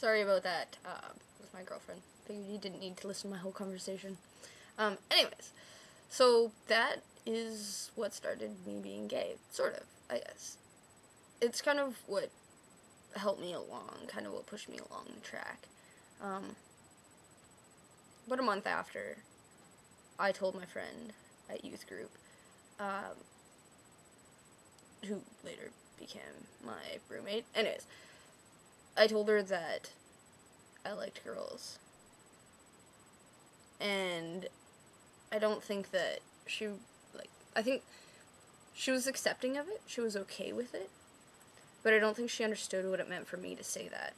Sorry about that, with my girlfriend. Figured you didn't need to listen to my whole conversation. Anyways, so that is what started me being gay, sort of, I guess. It's kind of what helped me along, kind of what pushed me along the track. About a month after, I told my friend at youth group, who later became my roommate. Anyways, I told her that I liked girls. And I don't think that I think she was accepting of it, she was okay with it, but I don't think she understood what it meant for me to say that.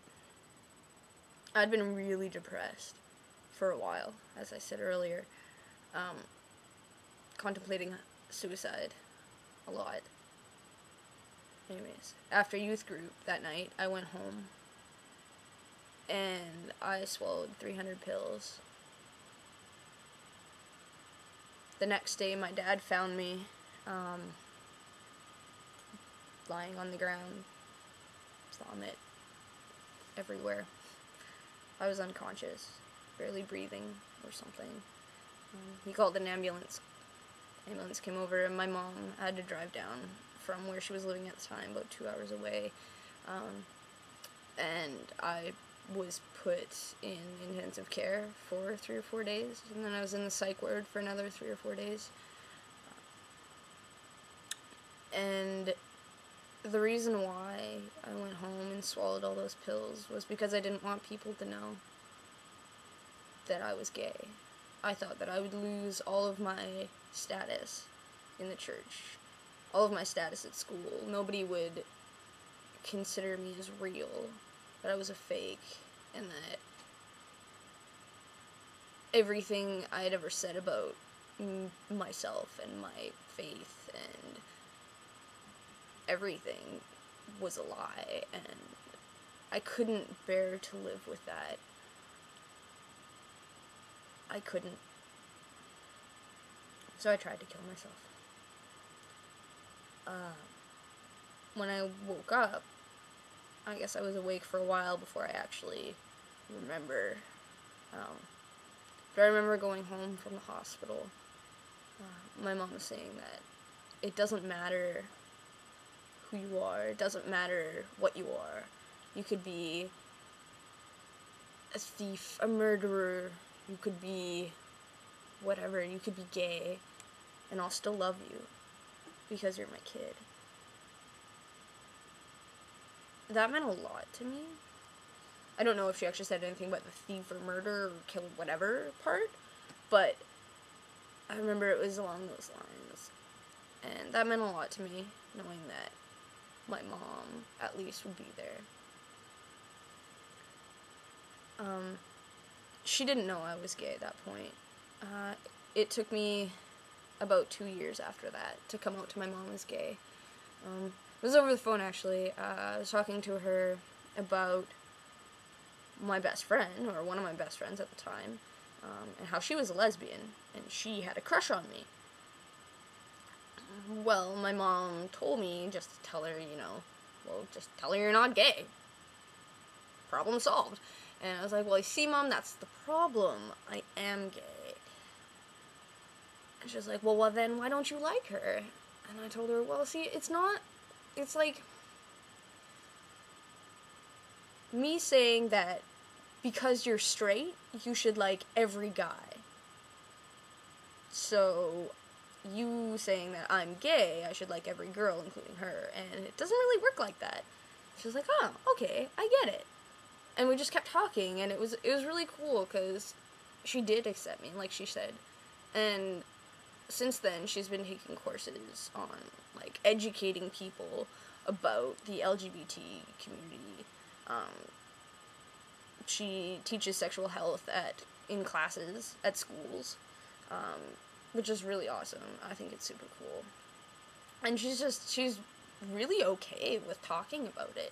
I'd been really depressed for a while, as I said earlier, contemplating suicide a lot. Anyways, after youth group that night, I went home, and I swallowed 300 pills. The next day, my dad found me, lying on the ground, vomit everywhere. I was unconscious, barely breathing or something. He called an ambulance. Ambulance came over, and my mom had to drive down from where she was living at the time, about 2 hours away, and I was put in intensive care for 3 or 4 days, and then I was in the psych ward for another 3 or 4 days. And the reason why I went home and swallowed all those pills was because I didn't want people to know that I was gay. I thought that I would lose all of my status in the church, all of my status at school. Nobody would consider me as real, that I was a fake, and that everything I had ever said about myself and my faith and everything was a lie, and I couldn't bear to live with that. I couldn't. So I tried to kill myself. When I woke up, I guess I was awake for a while before I actually remember. But I remember going home from the hospital. My mom was saying that it doesn't matter who you are, it doesn't matter what you are. You could be a thief, a murderer, you could be whatever, you could be gay, and I'll still love you because you're my kid. That meant a lot to me. I don't know if she actually said anything about the thief or murder or kill whatever part, but I remember it was along those lines. And that meant a lot to me, knowing that my mom at least would be there. She didn't know I was gay at that point. It took me about 2 years after that to come out to my mom as gay. It was over the phone, actually. I was talking to her about my best friend, or one of my best friends at the time, and how she was a lesbian, and she had a crush on me. Well, my mom told me just to tell her, just tell her you're not gay. Problem solved. And I was like, well, you see, Mom, that's the problem. I am gay. And she was like, well, then why don't you like her? And I told her, well, see, it's like me saying that because you're straight, you should like every guy. So you saying that I'm gay, I should like every girl, including her, and it doesn't really work like that. She was like, oh, okay, I get it. And we just kept talking, and it was really cool, because she did accept me, like she said. And since then, she's been taking courses on, like, educating people about the LGBT community. She teaches sexual health in classes at schools, which is really awesome. I think it's super cool. And she's really okay with talking about it.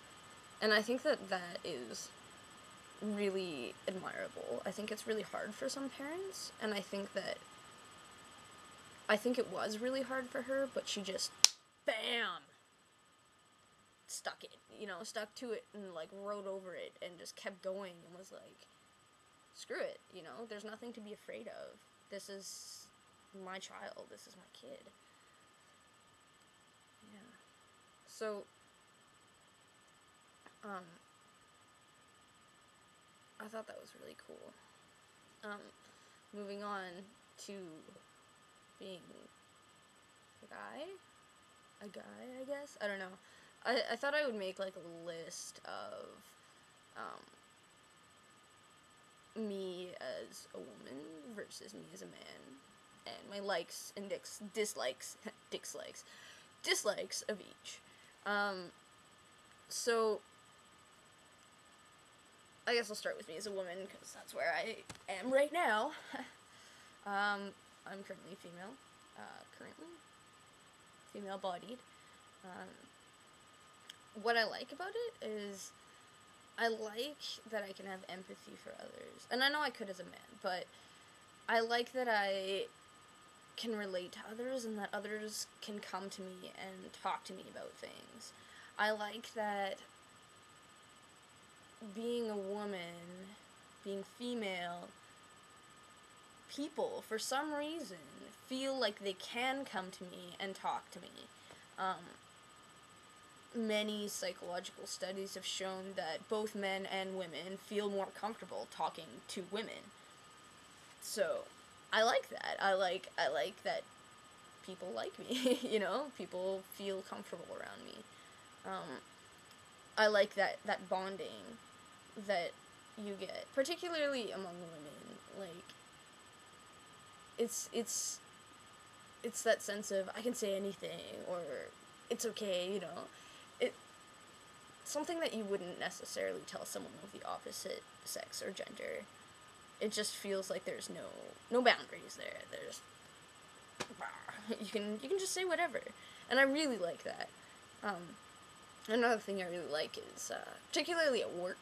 And I think that is really admirable. I think it's really hard for some parents, and I think it was really hard for her, but she just, bam! stuck to it and, like, rode over it and just kept going and was like, screw it, there's nothing to be afraid of. This is my child. This is my kid. Yeah. So, I thought that was really cool. Moving on to being a guy, I guess? I don't know. I thought I would make, like, a list of, me as a woman versus me as a man, and my likes and dislikes of each. So, I guess I'll start with me as a woman, because that's where I am right now. I'm currently female-bodied. What I like about it is, I like that I can have empathy for others. And I know I could as a man, but I like that I can relate to others and that others can come to me and talk to me about things. I like that being a woman, being female, people, for some reason, feel like they can come to me and talk to me. Many psychological studies have shown that both men and women feel more comfortable talking to women. So, I like that. I like that people like me, people feel comfortable around me. I like that bonding that you get, particularly among women. Like, it's that sense of, I can say anything, or it's okay, something that you wouldn't necessarily tell someone of the opposite sex or gender. It just feels like there's no boundaries there. There's you can just say whatever, and I really like that. Another thing I really like is, particularly at work,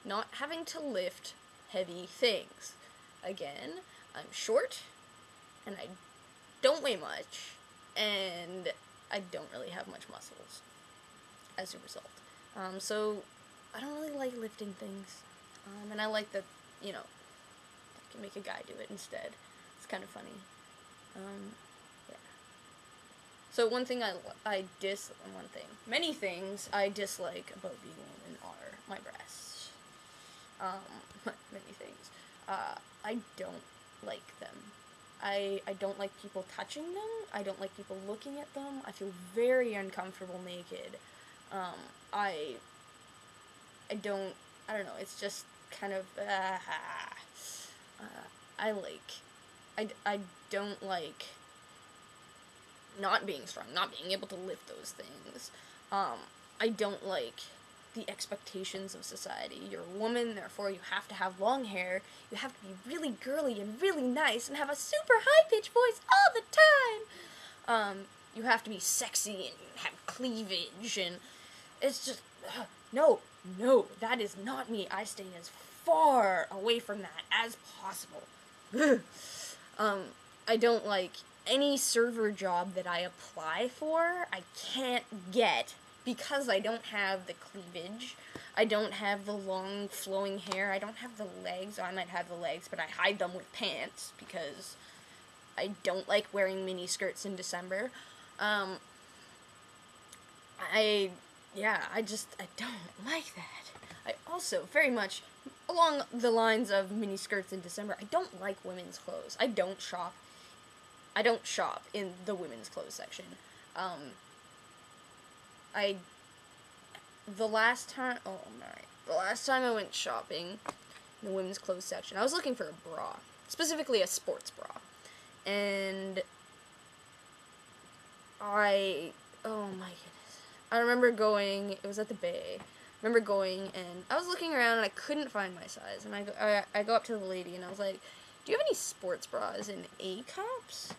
not having to lift heavy things. Again, I'm short, and I don't weigh much, and I don't really have much muscles as a result. So I don't really like lifting things. And I like that, I can make a guy do it instead. It's kind of funny. Yeah. So many things I dislike about being a woman are my breasts. Many things. I don't like them. I don't like people touching them. I don't like people looking at them. I feel very uncomfortable naked. I don't know, it's just kind of, I don't like not being strong, not being able to lift those things. I don't like the expectations of society. You're a woman, therefore you have to have long hair, you have to be really girly and really nice, and have a super high-pitched voice all the time. You have to be sexy and have cleavage, and it's just, no, that is not me. I stay as far away from that as possible. I don't like any server job that I apply for, I can't get, because I don't have the cleavage, I don't have the long flowing hair, I don't have the legs. I might have the legs, but I hide them with pants, because I don't like wearing mini skirts in December. I don't like that. I also, very much, along the lines of mini skirts in December, I don't like women's clothes. I don't shop in the women's clothes section. The last time I went shopping in the women's clothes section, I was looking for a bra, specifically a sports bra, and oh my goodness, I remember going, it was at the Bay, and I was looking around and I couldn't find my size, and I go up to the lady and I was like, do you have any sports bras in A cups?